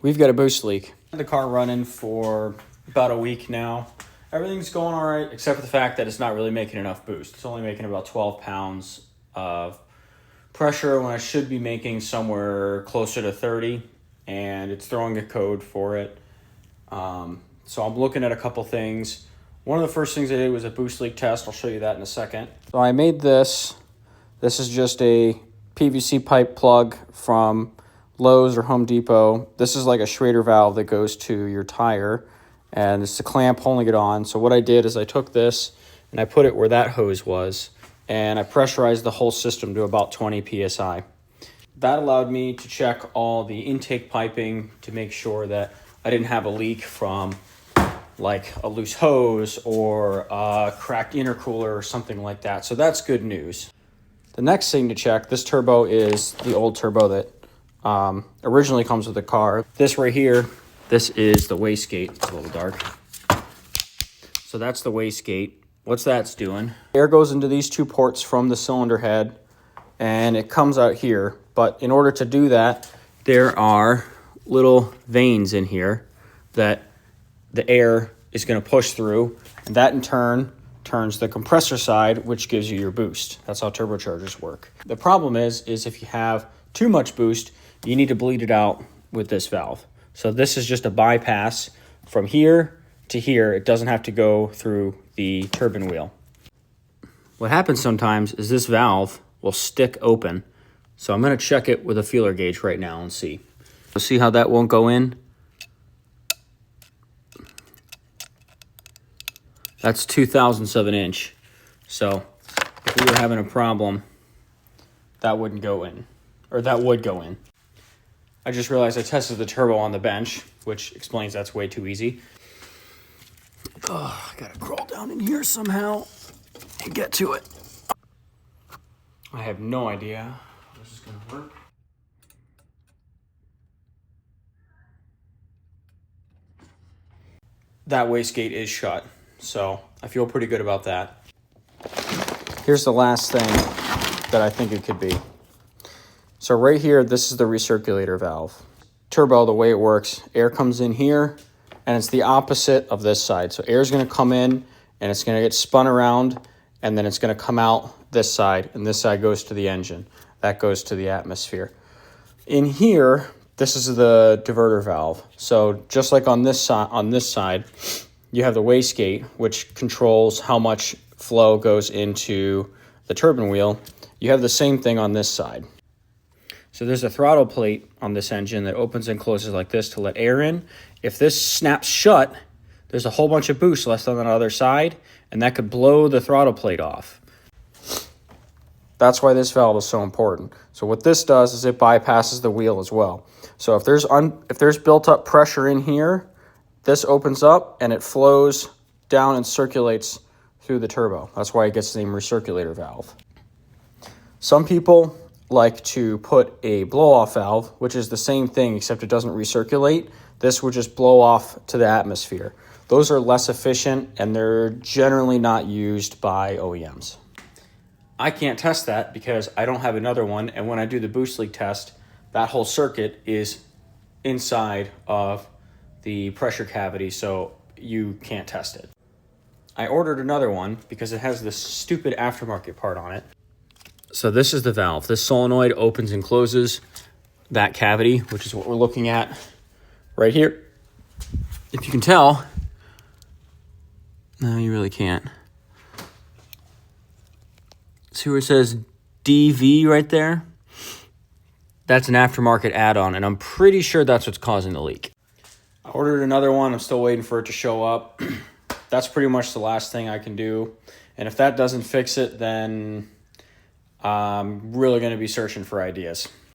We've got a boost leak. The car running for about a week now. Everything's going all right, except for the fact that it's not really making enough boost. It's only making about 12 pounds of pressure when I should be making somewhere closer to 30, and it's throwing a code for it. So I'm looking at a couple things. One of the first things I did was a boost leak test. I'll show you that in a second. So I made this. This is just a PVC pipe plug from Lowe's or Home Depot. This is like a Schrader valve that goes to your tire, and it's the clamp holding it on. So what I did is I took this and I put it where that hose was, and I pressurized the whole system to about 20 psi. That allowed me to check all the intake piping to make sure that I didn't have a leak from like a loose hose or a cracked intercooler or something like that. So that's good news. The next thing to check, this turbo is the old turbo that originally comes with the car. This right here, this is the wastegate. It's a little dark. So that's the wastegate. What's that's doing? Air goes into these two ports from the cylinder head and it comes out here. But in order to do that, there are little veins in here that the air is going to push through, and that in turn turns the compressor side, which gives you your boost. That's how turbochargers work. The problem is if you have too much boost, you need to bleed it out with this valve. So this is just a bypass from here to here. It doesn't have to go through the turbine wheel. What happens sometimes is this valve will stick open. So I'm going to check it with a feeler gauge right now and see. We'll see how that won't go in. That's 0.02 of an inch. So if we were having a problem, that wouldn't go in, or that would go in. I just realized I tested the turbo on the bench, which explains that's way too easy. Oh, I gotta crawl down in here somehow and get to it. I have no idea how this is gonna work. That wastegate is shut, so I feel pretty good about that. Here's the last thing that I think it could be. So right here, this is the recirculator valve. Turbo, the way it works, air comes in here, and it's the opposite of this side. So air's gonna come in, and it's gonna get spun around, and then it's gonna come out this side, and this side goes to the engine. That goes to the atmosphere. In here, this is the diverter valve. So just like on this side, you have the wastegate, which controls how much flow goes into the turbine wheel. You have the same thing on this side. So there's a throttle plate on this engine that opens and closes like this to let air in. If this snaps shut, there's a whole bunch of boost left on the other side, and that could blow the throttle plate off. That's why this valve is so important. So what this does is it bypasses the wheel as well. So if there's built up pressure in here, this opens up and it flows down and circulates through the turbo. That's why it gets the name recirculator valve. Some people like to put a blow-off valve, which is the same thing except it doesn't recirculate. This would just blow off to the atmosphere. Those are less efficient and they're generally not used by OEMs. I can't test that because I don't have another one, and when I do the boost leak test, that whole circuit is inside of the pressure cavity, so you can't test it. I ordered another one because it has this stupid aftermarket part on it. So this is the valve. This solenoid opens and closes that cavity, which is what we're looking at right here. If you can tell, no, you really can't. See where it says DV right there? That's an aftermarket add-on, and I'm pretty sure that's what's causing the leak. I ordered another one. I'm still waiting for it to show up. That's pretty much the last thing I can do. And if that doesn't fix it, then I'm really going to be searching for ideas.